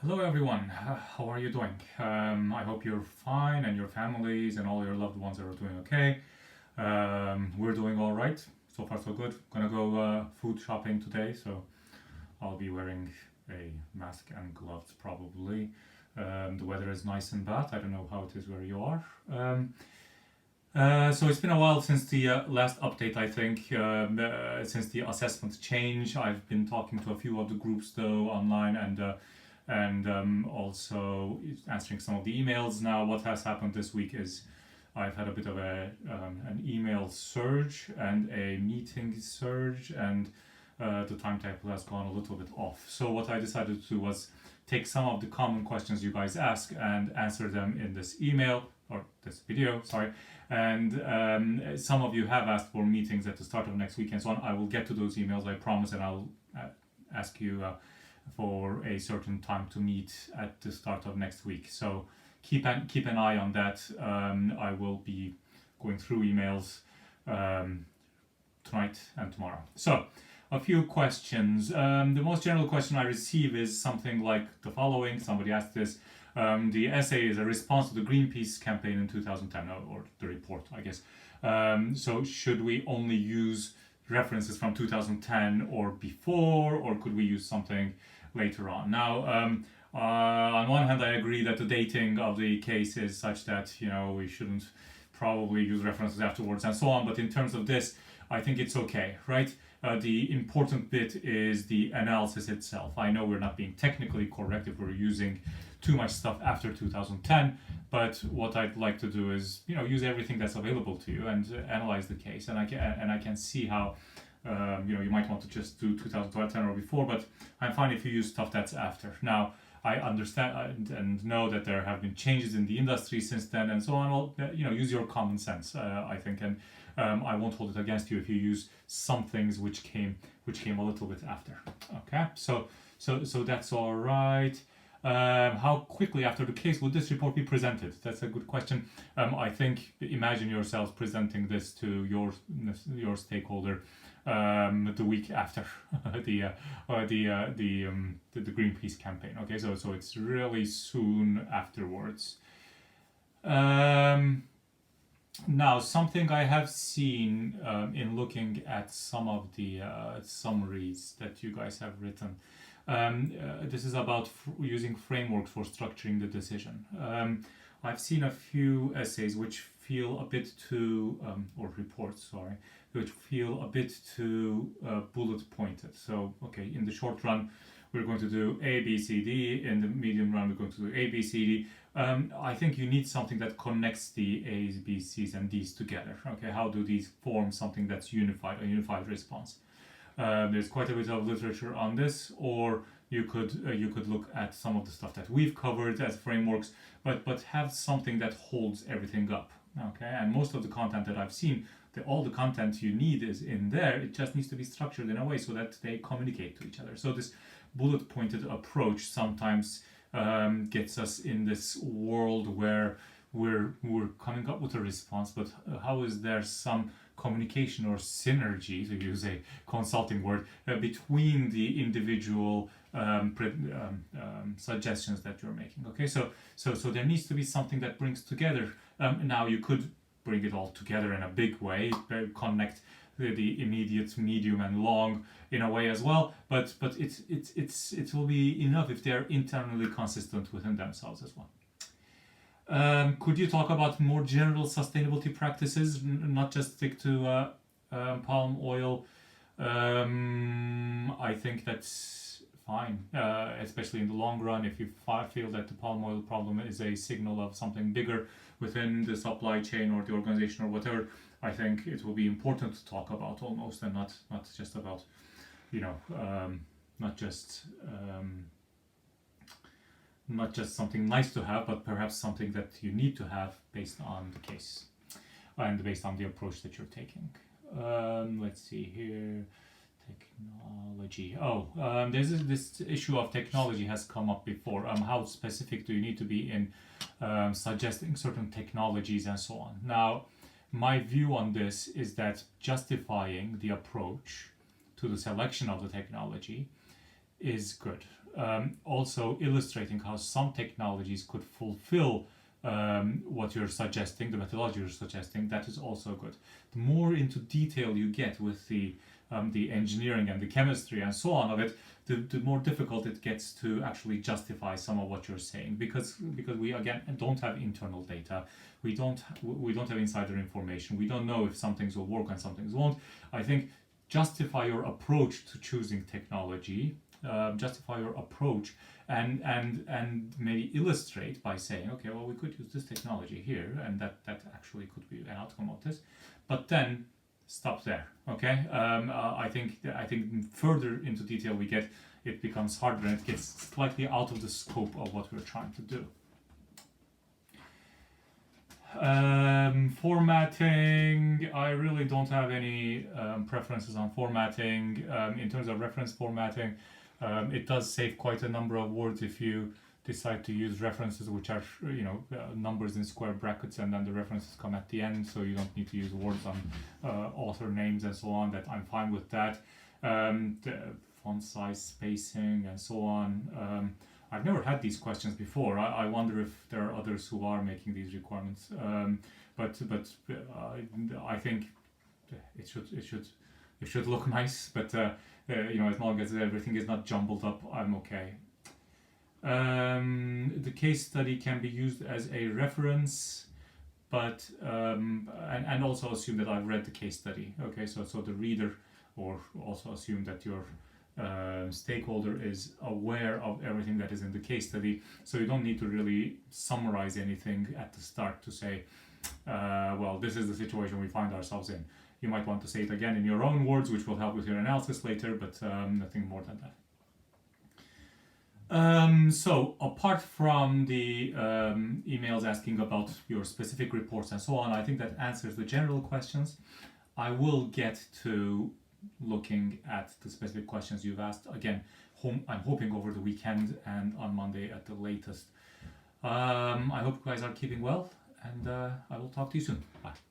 Hello everyone, how are you doing? I hope you're fine and your families and all your loved ones are doing okay. We're doing all right, so far so good. Gonna go food shopping today, so I'll be wearing a mask and gloves probably. The weather is nice and bad. I don't know how it is where you are. So it's been a while since the last update, I think, since the assessment change. I've been talking to a few of the groups though online and also answering some of the emails. Now, what has happened this week is I've had a bit of an email surge and a meeting surge, and the timetable has gone a little bit off. So what I decided to do was take some of the common questions you guys ask and answer them in this email or this video. Sorry. And some of you have asked for meetings at the start of next week and so on. I will get to those emails, I promise, and I'll ask you for a certain time to meet at the start of next week. So keep an eye on that. I will be going through emails tonight and tomorrow. So a few questions. The most general question I receive is something like the following. Somebody asked this. The essay is a response to the Greenpeace campaign in 2010, or the report, I guess. So should we only use references from 2010 or before, or could we use something later on? Now, on one hand, I agree that the dating of the case is such that we shouldn't probably use references afterwards and so on. But in terms of this, I think it's okay, right? The important bit is the analysis itself. I know we're not being technically correct if we're using too much stuff after 2010, but what I'd like to do is use everything that's available to you and analyze the case. And I can see how you might want to just do 2010 or before, but I'm fine if you use stuff that's after. Now, I understand and know that there have been changes in the industry since then and so on. Well, use your common sense, I think, and I won't hold it against you if you use some things which came a little bit after. Okay, so that's all right. How quickly after the case would this report be presented? That's a good question. I think imagine yourselves presenting this to your stakeholder the week after the Greenpeace campaign. Okay, so it's really soon afterwards. Now, something I have seen in looking at some of the summaries that you guys have written. This is about using frameworks for structuring the decision. I've seen a few essays which feel a bit too, or reports, sorry, which feel a bit too bullet pointed. So, okay, in the short run, we're going to do A, B, C, D. In the medium run, we're going to do A, B, C, D. I think you need something that connects the A's, B's, C's, and D's together. Okay, how do these form something that's unified, a unified response? There's quite a bit of literature on this, or you could look at some of the stuff that we've covered as frameworks, but have something that holds everything up. Okay, and most of the content that I've seen, all the content you need is in there. It just needs to be structured in a way so that they communicate to each other. So this bullet pointed approach sometimes gets us in this world where we're coming up with a response, but how is there some communication or synergy, to use a consulting word, between the individual suggestions that you're making? Okay, so there needs to be something that brings together. Now you could bring it all together in a big way, connect the immediate, medium, and long in a way as well. But it will be enough if they're internally consistent within themselves as well. Could you talk about more general sustainability practices, not just stick to palm oil? I think that's fine, especially in the long run. If you feel that the palm oil problem is a signal of something bigger within the supply chain or the organization or whatever, I think it will be important to talk about almost, and not just about, not just something nice to have, but perhaps something that you need to have based on the case and based on the approach that you're taking. Let's see here. Technology. There's this issue of technology has come up before. How specific do you need to be in suggesting certain technologies and so on? Now, my view on this is that justifying the approach to the selection of the technology is good. also illustrating how some technologies could fulfill what you're suggesting, the methodology you're suggesting, that is also good. The more into detail you get with the engineering and the chemistry and so on of it, the more difficult it gets to actually justify some of what you're saying, because we again don't have internal data, we don't have insider information, we don't know if some things will work and some things won't. I think justify your approach to choosing technology, justify your approach, and maybe illustrate by saying, okay, well, we could use this technology here, and that actually could be an outcome of this, but then stop there. Okay, I think further into detail we get, it becomes harder and it gets slightly out of the scope of what we're trying to do. Formatting, I really don't have any preferences on formatting. In terms of reference formatting, it does save quite a number of words if you decide to use references which are numbers in square brackets, and then the references come at the end, so you don't need to use words on author names and so on. That I'm fine with that. The font size, spacing, and so on. I've never had these questions before. I wonder if there are others who are making these requirements. But I think it should look nice. But as long as everything is not jumbled up, I'm okay. The case study can be used as a reference, but and also assume that I've read the case study. Okay, so the reader, or also assume that your stakeholder is aware of everything that is in the case study, so you don't need to really summarize anything at the start to say, well, this is the situation we find ourselves in. You might want to say it again in your own words, which will help with your analysis later, but nothing more than that. So apart from the emails asking about your specific reports and so on, I think that answers the general questions. I will get to looking at the specific questions you've asked again. I'm hoping over the weekend and on Monday at the latest. I hope you guys are keeping well, and I will talk to you soon. Bye.